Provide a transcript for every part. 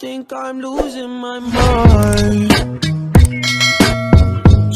think I'm losing my mind.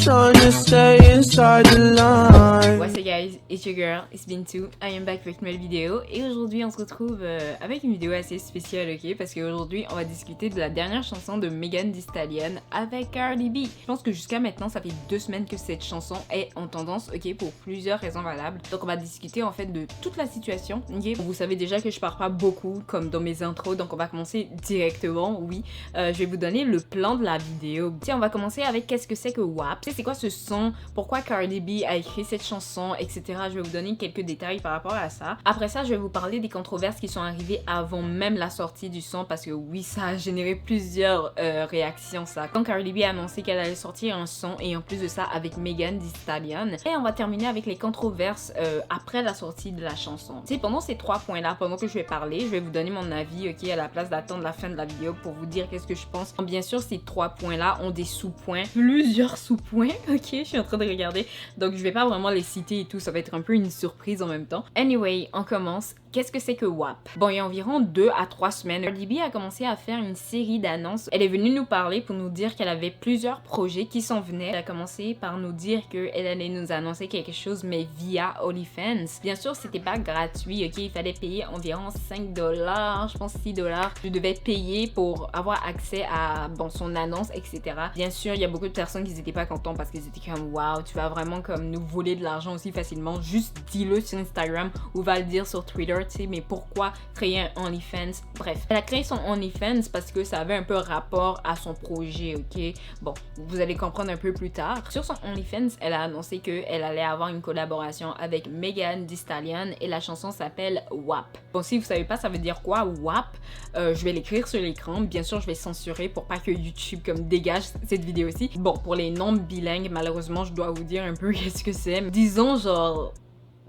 Trying to stay inside the line. What's up guys, it's your girl, it's Bintou, I am back avec une nouvelle vidéo et aujourd'hui on se retrouve avec une vidéo assez spéciale, ok, parce qu'aujourd'hui on va discuter de la dernière chanson de Megan Thee Stallion avec Cardi B. Je pense que jusqu'à maintenant ça fait 2 semaines que cette chanson est en tendance, ok, pour plusieurs raisons valables. Donc on va discuter en fait de toute la situation, ok. Vous savez déjà que je parle pas beaucoup comme dans mes intros, donc on va commencer directement, oui. Je vais vous donner le plan de la vidéo. Tiens, on va commencer avec qu'est-ce que c'est que WAP. C'est quoi ce son, pourquoi Cardi B a écrit cette chanson, etc. Je vais vous donner quelques détails par rapport à ça. Après ça, je vais vous parler des controverses qui sont arrivées avant même la sortie du son parce que oui, ça a généré plusieurs réactions ça. Quand Cardi B a annoncé qu'elle allait sortir un son et en plus de ça avec Megan Thee Stallion. Et on va terminer avec les controverses après la sortie de la chanson. Tu sais, pendant ces 3 points-là, pendant que je vais parler, je vais vous donner mon avis, ok, à la place d'attendre la fin de la vidéo pour vous dire qu'est-ce que je pense. Bien sûr, ces 3 points-là ont des sous-points, plusieurs sous-points. Ok, je suis en train de regarder. Donc, je vais pas vraiment les citer et tout. Ça va être un peu une surprise en même temps. Anyway, on commence. Qu'est-ce que c'est que WAP? Bon, il y a environ 2 à 3 semaines, Cardi B a commencé à faire une série d'annonces. Elle est venue nous parler pour nous dire qu'elle avait plusieurs projets qui s'en venaient. Elle a commencé par nous dire qu'elle allait nous annoncer quelque chose, mais via OnlyFans. Bien sûr, c'était pas gratuit, ok? Il fallait payer environ 5 $, je pense 6 $. Je devais payer pour avoir accès à, bon, son annonce, etc. Bien sûr, il y a beaucoup de personnes qui n'étaient pas contentes parce qu'ils étaient comme, waouh, tu vas vraiment comme nous voler de l'argent aussi facilement. Juste dis-le sur Instagram ou va le dire sur Twitter. Tu sais, mais pourquoi créer un OnlyFans? Bref, elle a créé son OnlyFans parce que ça avait un peu rapport à son projet, ok? Bon, vous allez comprendre un peu plus tard. Sur son OnlyFans, elle a annoncé qu'elle allait avoir une collaboration avec Megan Thee Stallion et la chanson s'appelle WAP. Bon, si vous savez pas ça veut dire quoi, WAP, je vais l'écrire sur l'écran. Bien sûr, je vais censurer pour pas que YouTube comme dégage cette vidéo aussi. Bon, pour les non bilingues, malheureusement, je dois vous dire un peu qu'est-ce que c'est. Disons genre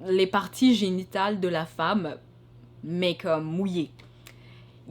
les parties génitales de la femme, mais comme mouillées.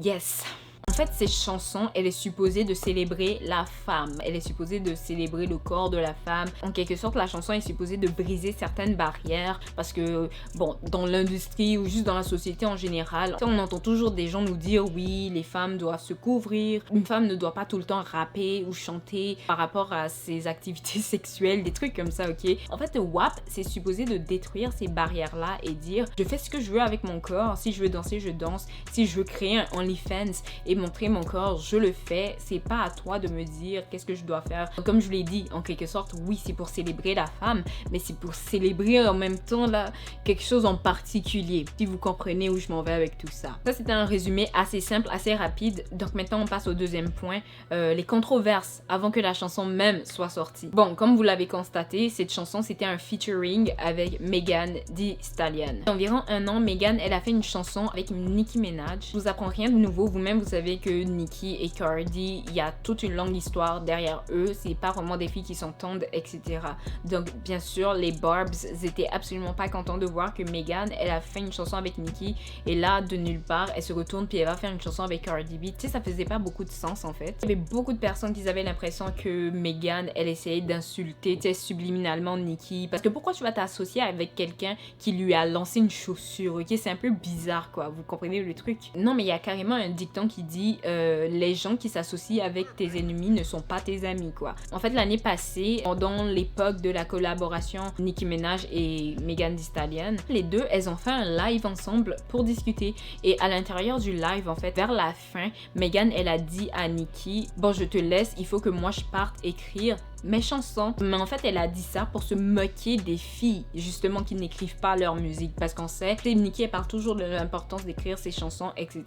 Yes! En fait, cette chanson, elle est supposée de célébrer la femme. Elle est supposée de célébrer le corps de la femme. En quelque sorte, la chanson est supposée de briser certaines barrières parce que, bon, dans l'industrie ou juste dans la société en général, on entend toujours des gens nous dire oui, les femmes doivent se couvrir. Une femme ne doit pas tout le temps rapper ou chanter par rapport à ses activités sexuelles, des trucs comme ça, ok? En fait, WAP, c'est supposé de détruire ces barrières-là et dire je fais ce que je veux avec mon corps. Si je veux danser, je danse. Si je veux créer un OnlyFans et montrer mon corps, je le fais. C'est pas à toi de me dire qu'est-ce que je dois faire. Donc, comme je l'ai dit, en quelque sorte, oui, c'est pour célébrer la femme, mais c'est pour célébrer en même temps là quelque chose en particulier. Si vous comprenez où je m'en vais avec tout ça. Ça, c'était un résumé assez simple, assez rapide. Donc maintenant, on passe au deuxième point, les controverses avant que la chanson même soit sortie. Bon, comme vous l'avez constaté, cette chanson, c'était un featuring avec Megan Thee Stallion. Environ 1 an, Megan, elle a fait une chanson avec Nicki Minaj. Je vous apprends rien de nouveau. Vous-même, vous savez que Nicki et Cardi, il y a toute une longue histoire derrière eux. C'est pas vraiment des filles qui s'entendent, etc. Donc, bien sûr, les Barbs étaient absolument pas contents de voir que Megan, elle a fait une chanson avec Nicki et là, de nulle part, elle se retourne puis elle va faire une chanson avec Cardi B. Tu sais, ça faisait pas beaucoup de sens en fait. Il y avait beaucoup de personnes qui avaient l'impression que Megan, elle essayait d'insulter, tu sais, subliminalement Nicki. Parce que pourquoi tu vas t'associer avec quelqu'un qui lui a lancé une chaussure, ok? C'est un peu bizarre, quoi. Vous comprenez le truc? Non, mais il y a carrément un dicton qui dit les gens qui s'associent avec tes ennemis ne sont pas tes amis, quoi. En fait, l'année passée, pendant l'époque de la collaboration Nicki Minaj et Megan Thee Stallion, les deux, elles ont fait un live ensemble pour discuter. Et à l'intérieur du live, en fait, vers la fin, Megan, elle a dit à Nicki, bon, je te laisse, il faut que moi je parte écrire mes chansons. Mais en fait, elle a dit ça pour se moquer des filles, justement, qui n'écrivent pas leur musique. Parce qu'on sait, Nicki, elle parle toujours de l'importance d'écrire ses chansons, etc.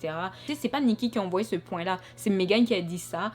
Tu sais, c'est pas Nicki qui a envoyé ce point-là. C'est Megan qui a dit ça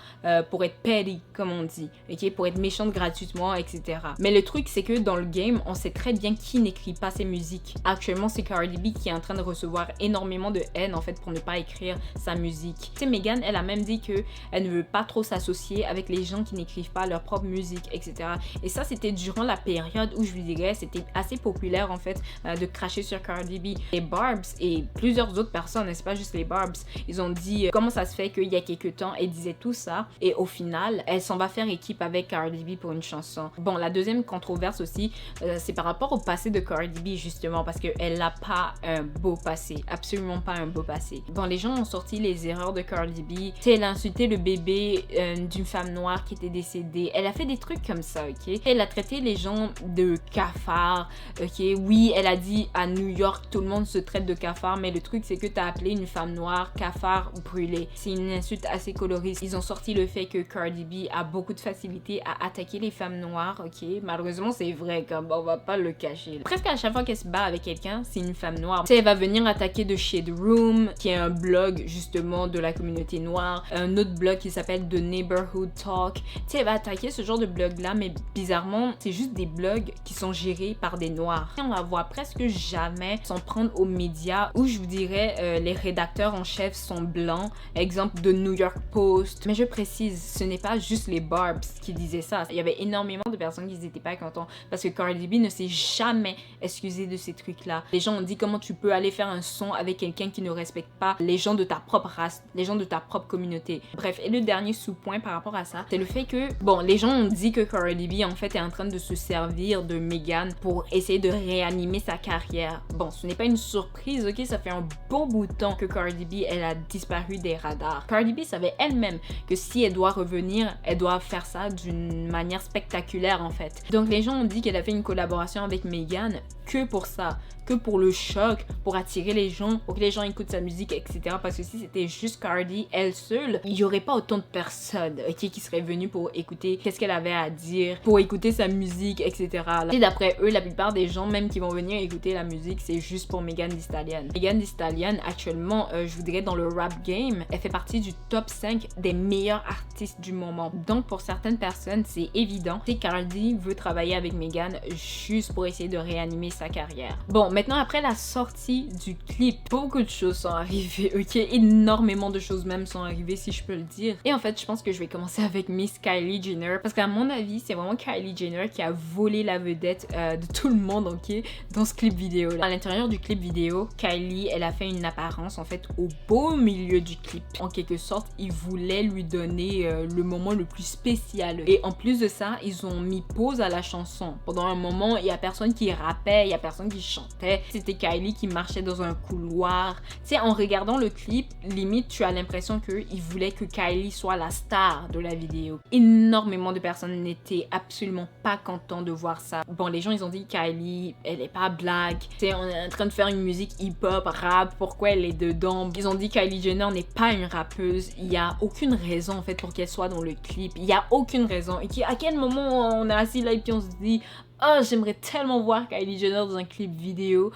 pour être petty, comme on dit. Ok, pour être méchante gratuitement, etc. Mais le truc, c'est que dans le game, on sait très bien qui n'écrit pas ses musiques. Actuellement, c'est Cardi B qui est en train de recevoir énormément de haine, en fait, pour ne pas écrire sa musique. Tu sais, Megan, elle a même dit que elle ne veut pas trop s'associer avec les gens qui n'écrivent pas leur propre musique. musique, etc. Et ça, c'était durant la période où je vous dirais, c'était assez populaire en fait de cracher sur Cardi B. Les Barbs et plusieurs autres personnes, c'est pas juste les Barbs, ils ont dit comment ça se fait qu'il y a quelques temps, elle disait tout ça et au final, elle s'en va faire équipe avec Cardi B pour une chanson. Bon, la deuxième controverse aussi, c'est par rapport au passé de Cardi B justement, parce qu'elle n'a pas un beau passé, absolument pas un beau passé. Bon, les gens ont sorti les erreurs de Cardi B. Tu sais, elle a insulté le bébé d'une femme noire qui était décédée. Elle a fait des trucs comme ça, ok? Elle a traité les gens de cafards, ok? Oui, elle a dit à New York, tout le monde se traite de cafard, mais le truc c'est que t'as appelé une femme noire cafard brûlé. C'est une insulte assez coloriste. Ils ont sorti le fait que Cardi B a beaucoup de facilité à attaquer les femmes noires, ok? Malheureusement, c'est vrai, comme on va pas le cacher. Presque à chaque fois qu'elle se bat avec quelqu'un, c'est une femme noire. Tu sais, elle va venir attaquer The Shade Room, qui est un blog justement de la communauté noire, un autre blog qui s'appelle The Neighborhood Talk. Tu sais, elle va attaquer ce genre de blog-là, mais bizarrement, c'est juste des blogs qui sont gérés par des noirs. On la voit presque jamais s'en prendre aux médias où je vous dirais les rédacteurs en chef sont blancs, exemple de New York Post. Mais je précise, ce n'est pas juste les Barbs qui disaient ça. Il y avait énormément de personnes qui n'étaient pas contents parce que Cardi B ne s'est jamais excusée de ces trucs-là. Les gens ont dit comment tu peux aller faire un son avec quelqu'un qui ne respecte pas les gens de ta propre race, les gens de ta propre communauté. Bref, et le dernier sous-point par rapport à ça, c'est le fait que, bon, les gens ont dit que Cardi B en fait est en train de se servir de Megan pour essayer de réanimer sa carrière. Bon, ce n'est pas une surprise, ok? Ça fait un bon bout de temps que Cardi B, elle a disparu des radars. Cardi B savait elle-même que si elle doit revenir, elle doit faire ça d'une manière spectaculaire en fait. Donc les gens ont dit qu'elle a fait une collaboration avec Megan que pour ça, que pour le choc, pour attirer les gens, pour que les gens écoutent sa musique, etc. Parce que si c'était juste Cardi, elle seule, il n'y aurait pas autant de personnes qui seraient venues pour écouter qu'est-ce qu'elle avait à dire, pour écouter sa musique, etc. Et d'après eux, la plupart des gens, même qui vont venir écouter la musique, c'est juste pour Megan Thee Stallion. Megan Thee Stallion, actuellement, je vous dirais dans le rap game, elle fait partie du top 5 des meilleurs artistes du moment. Donc pour certaines personnes, c'est évident que Cardi veut travailler avec Megan juste pour essayer de réanimer sa carrière. Bon, maintenant après la sortie du clip, beaucoup de choses sont arrivées, ok? Énormément de choses même sont arrivées si je peux le dire. Et en fait, je pense que je vais commencer avec Miss Kylie Jenner parce qu'à mon avis, c'est vraiment Kylie Jenner qui a volé la vedette de tout le monde, ok? Dans ce clip vidéo là. À l'intérieur du clip vidéo, Kylie, elle a fait une apparence en fait au beau milieu du clip. En quelque sorte, ils voulaient lui donner le moment le plus spécial. Et en plus de ça, ils ont mis pause à la chanson. Pendant un moment, il y a personne qui rappait, il y a personne qui chantait. C'était Kylie qui marchait dans un couloir. Tu sais, en regardant le clip, limite, tu as l'impression qu'ils voulaient que Kylie soit la star de la vidéo. Énormément de personnes n'étaient absolument pas contents de voir ça. Bon, les gens, ils ont dit Kylie, elle est pas black. Tu sais, on est en train de faire une musique hip-hop, rap, pourquoi elle est dedans? Ils ont dit Kylie Jenner n'est pas une rappeuse. Il y a aucune raison, en fait, pour qu'elle soit dans le clip. Il y a aucune raison. Et à quel moment on est assis là et puis on se dit oh, j'aimerais tellement voir Kylie Jenner dans un clip vidéo.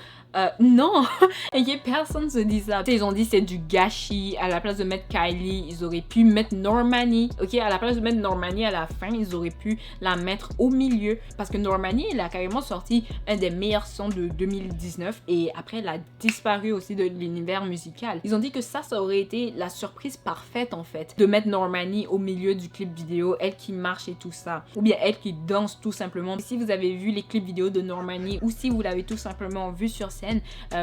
Non, et personne se dit ça. Ils ont dit c'est du gâchis. À la place de mettre Kylie, ils auraient pu mettre Normani. Ok, à la place de mettre Normani à la fin, ils auraient pu la mettre au milieu. Parce que Normani, elle a carrément sorti un des meilleurs sons de 2019. Et après, elle a disparu aussi de l'univers musical. Ils ont dit que ça aurait été la surprise parfaite en fait. De mettre Normani au milieu du clip vidéo. Elle qui marche et tout ça. Ou bien elle qui danse tout simplement. Si vous avez vu les clips vidéo de Normani ou si vous l'avez tout simplement vu sur scène,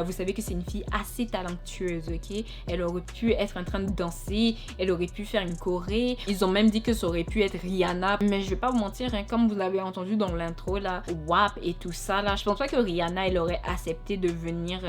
vous savez que c'est une fille assez talentueuse, ok? Elle aurait pu être en train de danser, elle aurait pu faire une choré. Ils ont même dit que ça aurait pu être Rihanna, mais je vais pas vous mentir, hein, comme vous l'avez entendu dans l'intro là, WAP et tout ça là, je pense pas que Rihanna elle aurait accepté de venir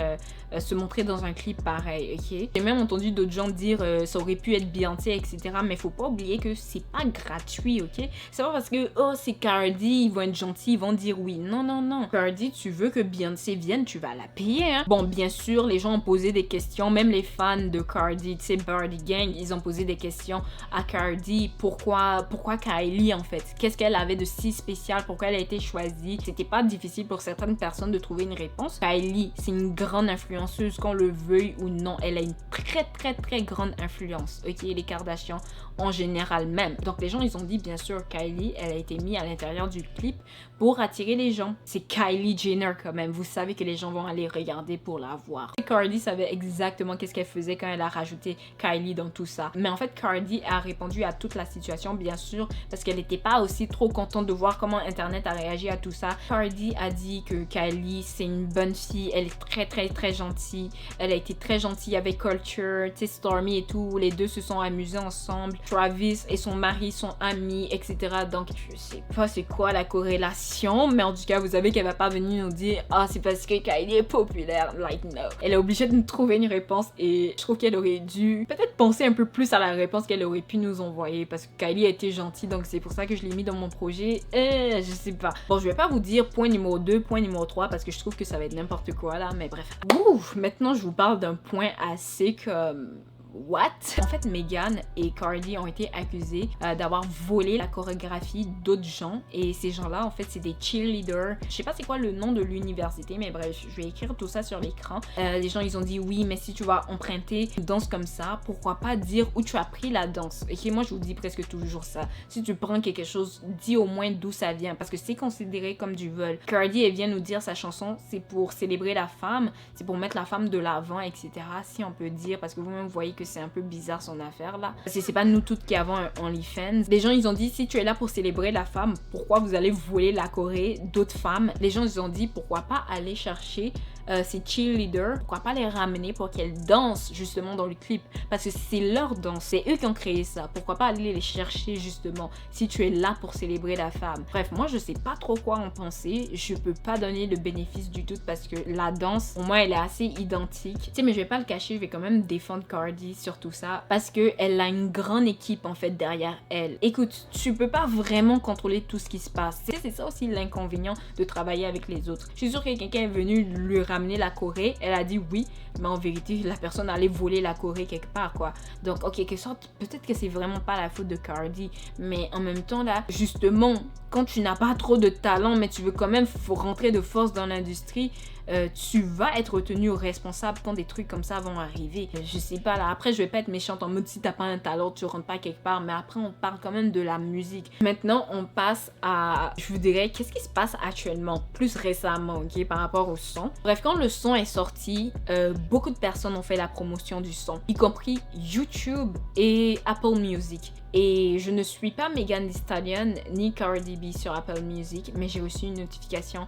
se montrer dans un clip pareil, ok? J'ai même entendu d'autres gens dire ça aurait pu être Beyoncé, etc. Mais faut pas oublier que c'est pas gratuit, ok? C'est pas parce que oh c'est Cardi, ils vont être gentils, ils vont dire oui. Non, non, non. Cardi, tu veux que Beyoncé vienne, tu vas la payer. Hein? Bon, bien sûr, les gens ont posé des questions, même les fans de Cardi, tu sais, Birdie Gang, ils ont posé des questions à Cardi. Pourquoi Kylie en fait? Qu'est-ce qu'elle avait de si spécial? Pourquoi elle a été choisie? C'était pas difficile pour certaines personnes de trouver une réponse. Kylie, c'est une grande influenceuse, qu'on le veuille ou non. Elle a une très grande influence. Ok, les Kardashians en général même. Donc les gens, ils ont dit, bien sûr, Kylie, elle a été mise à l'intérieur du clip pour attirer attirer les gens. C'est Kylie Jenner quand même, vous savez que les gens vont aller regarder pour la voir. Et Cardi savait exactement qu'est-ce qu'elle faisait quand elle a rajouté Kylie dans tout ça. Mais en fait, Cardi a répondu à toute la situation, bien sûr, parce qu'elle n'était pas aussi trop contente de voir comment Internet a réagi à tout ça. Cardi a dit que Kylie, c'est une bonne fille, elle est très gentille. Elle a été très gentille avec Culture, tu sais, Stormi et tout. Les deux se sont amusés ensemble. Travis et son mari sont amis, etc. Donc, je sais pas c'est quoi la corrélation, mais en tout cas, vous savez qu'elle va pas venir nous dire « Ah, c'est parce que Kylie est populaire. » Like, no. Elle est obligée de nous trouver une réponse et je trouve qu'elle aurait dû peut-être penser un peu plus à la réponse qu'elle aurait pu nous envoyer parce que Kylie a été gentille, donc c'est pour ça que je l'ai mis dans mon projet. Je sais pas. Bon, je vais pas vous dire point numéro 2, point numéro 3 parce que je trouve que ça va être n'importe quoi là, mais bref. Ouh, maintenant je vous parle d'un point assez comme... What? En fait, Megan et Cardi ont été accusés d'avoir volé la chorégraphie d'autres gens et ces gens-là, en fait, c'est des cheerleaders. Je sais pas c'est quoi le nom de l'université, mais bref, je vais écrire tout ça sur l'écran. Les gens, ils ont dit oui, mais si tu vas emprunter une danse comme ça, pourquoi pas dire où tu as pris la danse? Et moi, je vous dis presque toujours ça. Si tu prends quelque chose, dis au moins d'où ça vient parce que c'est considéré comme du vol. Cardi, elle vient nous dire sa chanson, c'est pour célébrer la femme, c'est pour mettre la femme de l'avant, etc. Si on peut dire, parce que vous-même voyez que c'est un peu bizarre son affaire là. Parce que c'est pas nous toutes qui avons un OnlyFans. Les gens ils ont dit si tu es là pour célébrer la femme, pourquoi vous allez voler la Corée d'autres femmes? Les gens ils ont dit pourquoi pas aller chercher ces cheerleaders, pourquoi pas les ramener pour qu'elles dansent justement dans le clip parce que c'est leur danse, c'est eux qui ont créé ça, pourquoi pas aller les chercher justement si tu es là pour célébrer la femme. Bref, moi je sais pas trop quoi en penser, je peux pas donner le bénéfice du doute parce que la danse pour moi elle est assez identique, tu sais, mais je vais pas le cacher, je vais quand même défendre Cardi sur tout ça parce que elle a une grande équipe en fait derrière elle. Écoute, tu peux pas vraiment contrôler tout ce qui se passe, c'est ça aussi l'inconvénient de travailler avec les autres. Je suis sûre que quelqu'un est venu lui ramener la Corée, elle a dit oui, mais en vérité la personne allait voler la Corée quelque part quoi. Donc en quelque sorte peut-être que c'est vraiment pas la faute de Cardi, mais en même temps là justement quand tu n'as pas trop de talent mais tu veux quand même rentrer de force dans l'industrie, tu vas être tenu responsable quand des trucs comme ça vont arriver. Je sais pas là, après je vais pas être méchante en mode si t'as pas un talent tu rentres pas quelque part, mais après on parle quand même de la musique. Maintenant on passe à, je vous dirais, qu'est-ce qui se passe actuellement, plus récemment, ok, par rapport au son. Bref, quand le son est sorti, beaucoup de personnes ont fait la promotion du son, y compris YouTube et Apple Music. Et je ne suis pas Megan Thee Stallion ni Cardi B sur Apple Music, mais j'ai reçu une notification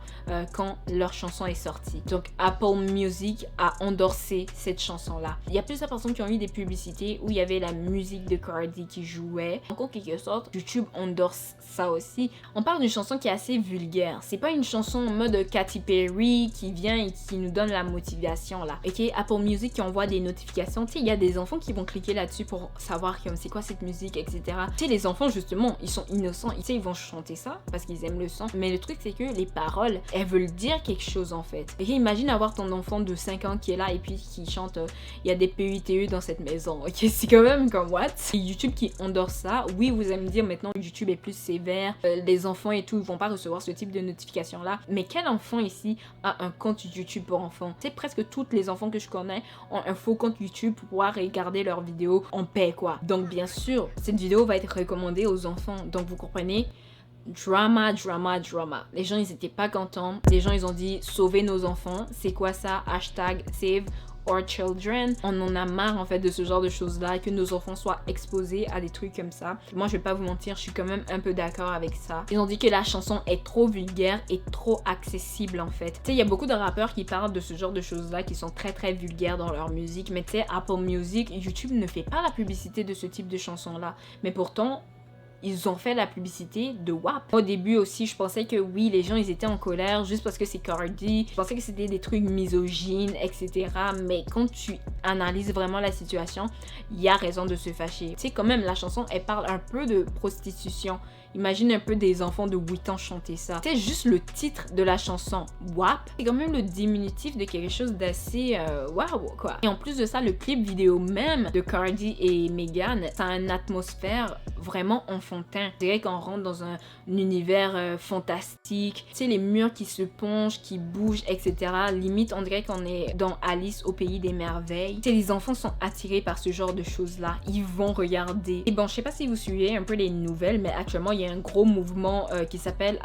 quand leur chanson est sortie. Donc Apple Music a endorsé cette chanson-là. Il y a plusieurs personnes qui ont eu des publicités où il y avait la musique de Cardi qui jouait. Donc en quelque sorte, YouTube endorse ça aussi. On parle d'une chanson qui est assez vulgaire. C'est pas une chanson en mode Katy Perry qui vient et qui nous donne la motivation là. Ok, Apple Music qui envoie des notifications. Tu sais, il y a des enfants qui vont cliquer là-dessus pour savoir comme c'est quoi cette musique, etc. Tu sais, les enfants justement, ils sont innocents. Tu sais, ils vont chanter ça parce qu'ils aiment le son. Mais le truc c'est que les paroles, elles veulent dire quelque chose en fait. Ok, imagine avoir ton enfant de 5 ans qui est là et puis qui chante il y a des PUTE dans cette maison. Ok, c'est quand même comme what? Et YouTube qui endorse ça. Oui, vous allez me dire maintenant YouTube est plus sévère. Les enfants et tout, ils vont pas recevoir ce type de notification là. Mais quel enfant ici a un compte YouTube pour enfants? Tu sais, presque tous les enfants que je connais ont un faux compte YouTube pour pouvoir regarder leurs vidéos en paix quoi. Donc bien sûr, cette vidéo va être recommandée aux enfants. Donc vous comprenez? Drama. Les gens ils étaient pas contents. Les gens ils ont dit sauver nos enfants. C'est quoi ça? Hashtag save our children. On en a marre en fait de ce genre de choses là, que nos enfants soient exposés à des trucs comme ça. Moi je vais pas vous mentir, je suis quand même un peu d'accord avec ça. Ils ont dit que la chanson est trop vulgaire et trop accessible en fait. Tu sais, il y a beaucoup de rappeurs qui parlent de ce genre de choses là qui sont très vulgaires dans leur musique, mais tu sais, Apple Music, YouTube ne fait pas la publicité de ce type de chansons là, mais pourtant ils ont fait la publicité de WAP. Au début aussi, je pensais que oui, les gens ils étaient en colère juste parce que c'est Cardi. Je pensais que c'était des trucs misogynes, etc. Mais quand tu analyses vraiment la situation, il y a raison de se fâcher. Tu sais, quand même, la chanson, elle parle un peu de prostitution. Imagine un peu des enfants de 8 ans chanter ça. C'est juste le titre de la chanson, WAP. C'est quand même le diminutif de quelque chose d'assez waouh quoi. Et en plus de ça, le clip vidéo même de Cardi et Megan, ça a une atmosphère vraiment enfantine. enfantin. On dirait qu'on rentre dans un univers fantastique. Tu sais, les murs qui se penchent, qui bougent, etc. Limite, on dirait qu'on est dans Alice au pays des merveilles. Tu sais, les enfants sont attirés par ce genre de choses-là. Ils vont regarder. Et bon, je sais pas si vous suivez un peu les nouvelles, mais actuellement, il y a un gros mouvement qui s'appelle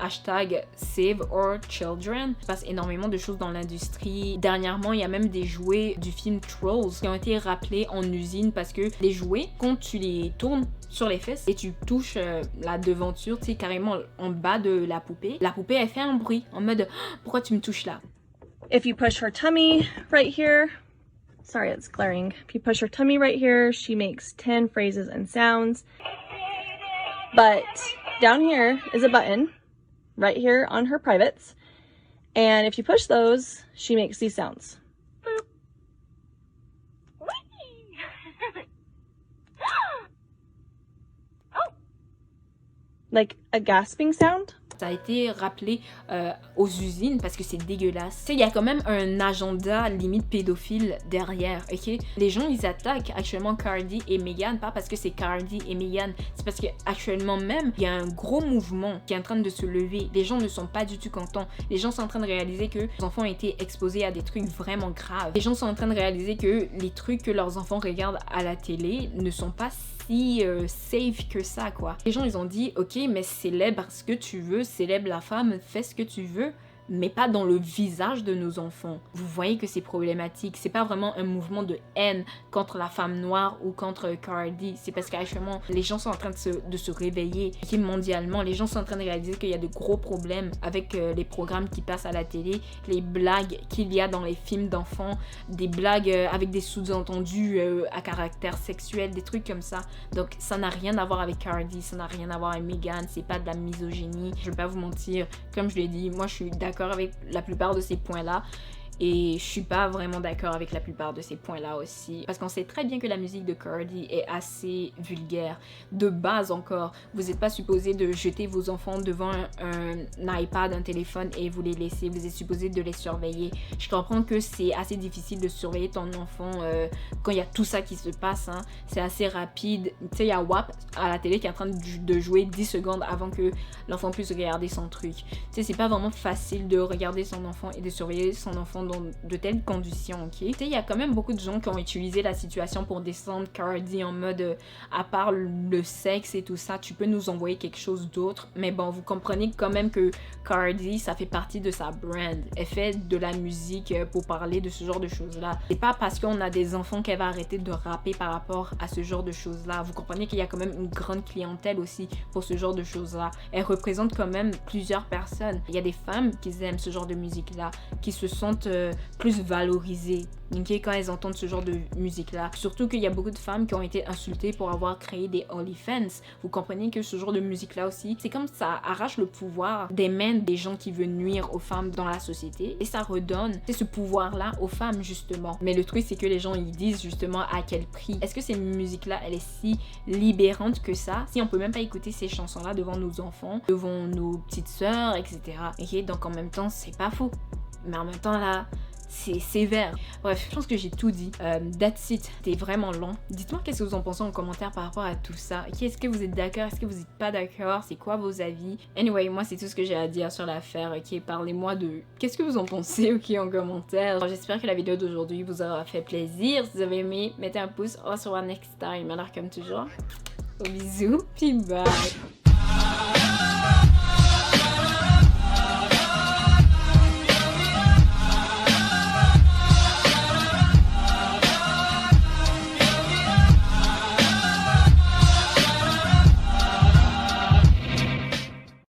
#SaveOurChildren. Il se passe énormément de choses dans l'industrie. Dernièrement, il y a même des jouets du film Trolls qui ont été rappelés en usine parce que les jouets, quand tu les tournes sur les fesses et tu touches la devanture, tu sais, carrément en bas de la poupée elle fait un bruit en mode « Pourquoi tu me touches là ?» If you push her tummy right here, sorry, it's glaring. If you push her tummy right here, she makes 10 phrases and sounds. But down here is a button right here on her privates. And if you push those, she makes these sounds. Boop. Oh. Like a gasping sound. Ça a été rappelé aux usines parce que c'est dégueulasse. Tu sais, il y a quand même un agenda limite pédophile derrière, ok? Les gens, ils attaquent actuellement Cardi et Meghan, pas parce que c'est Cardi et Meghan, c'est parce qu'actuellement même, il y a un gros mouvement qui est en train de se lever. Les gens ne sont pas du tout contents. Les gens sont en train de réaliser que leurs enfants ont été exposés à des trucs vraiment graves. Les gens sont en train de réaliser que les trucs que leurs enfants regardent à la télé ne sont pas si safe que ça, quoi. Les gens, ils ont dit, ok, mais célèbre ce que tu veux, célèbre la femme, fais ce que tu veux, mais pas dans le visage de nos enfants. Vous voyez que c'est problématique. C'est pas vraiment un mouvement de haine contre la femme noire ou contre Cardi. C'est parce qu'actuellement, les gens sont en train de se réveiller. Et mondialement, les gens sont en train de réaliser qu'il y a de gros problèmes avec les programmes qui passent à la télé, les blagues qu'il y a dans les films d'enfants, des blagues avec des sous-entendus à caractère sexuel, des trucs comme ça. Donc ça n'a rien à voir avec Cardi, ça n'a rien à voir avec Meghan, c'est pas de la misogynie. Je vais pas vous mentir, comme je l'ai dit, moi je suis d'accord avec la plupart de ces points-là. Et je suis pas vraiment d'accord avec la plupart de ces points-là aussi. Parce qu'on sait très bien que la musique de Cardi est assez vulgaire. De base encore, vous n'êtes pas supposé de jeter vos enfants devant un iPad, un téléphone et vous les laisser. Vous êtes supposé de les surveiller. Je comprends que c'est assez difficile de surveiller ton enfant quand il y a tout ça qui se passe. Hein. C'est assez rapide. Tu sais, il y a WAP à la télé qui est en train de jouer 10 secondes avant que l'enfant puisse regarder son truc. Tu sais, c'est pas vraiment facile de regarder son enfant et de surveiller son enfant dans de telles conditions, ok? Tu sais, il y a quand même beaucoup de gens qui ont utilisé la situation pour descendre Cardi en mode à part le sexe et tout ça, tu peux nous envoyer quelque chose d'autre. Mais bon, vous comprenez quand même que Cardi, ça fait partie de sa brand. Elle fait de la musique pour parler de ce genre de choses-là. C'est pas parce qu'on a des enfants qu'elle va arrêter de rapper par rapport à ce genre de choses-là. Vous comprenez qu'il y a quand même une grande clientèle aussi pour ce genre de choses-là. Elle représente quand même plusieurs personnes. Il y a des femmes qui aiment ce genre de musique-là, qui se sentent plus valorisées, okay, quand elles entendent ce genre de musique-là. Surtout qu'il y a beaucoup de femmes qui ont été insultées pour avoir créé des OnlyFans. Vous comprenez que ce genre de musique-là aussi, c'est comme ça arrache le pouvoir des mains des gens qui veulent nuire aux femmes dans la société et ça redonne ce pouvoir-là aux femmes, justement. Mais le truc, c'est que les gens, ils disent justement à quel prix. Est-ce que cette musique-là, elle est si libérante que ça, si on peut même pas écouter ces chansons-là devant nos enfants, devant nos petites sœurs, etc. Ok, donc en même temps, c'est pas faux. Mais en même temps, là, c'est sévère. Bref, je pense que j'ai tout dit. That's it. C'était vraiment long. Dites-moi qu'est-ce que vous en pensez en commentaire par rapport à tout ça. Ok, est-ce que vous êtes d'accord? Est-ce que vous n'êtes pas d'accord? C'est quoi vos avis? Anyway, moi, c'est tout ce que j'ai à dire sur l'affaire. Ok, parlez-moi de qu'est-ce que vous en pensez, ok, en commentaire. J'espère que la vidéo d'aujourd'hui vous aura fait plaisir. Si vous avez aimé, mettez un pouce. On se revoit next time. Alors, comme toujours, gros bisous, puis bye.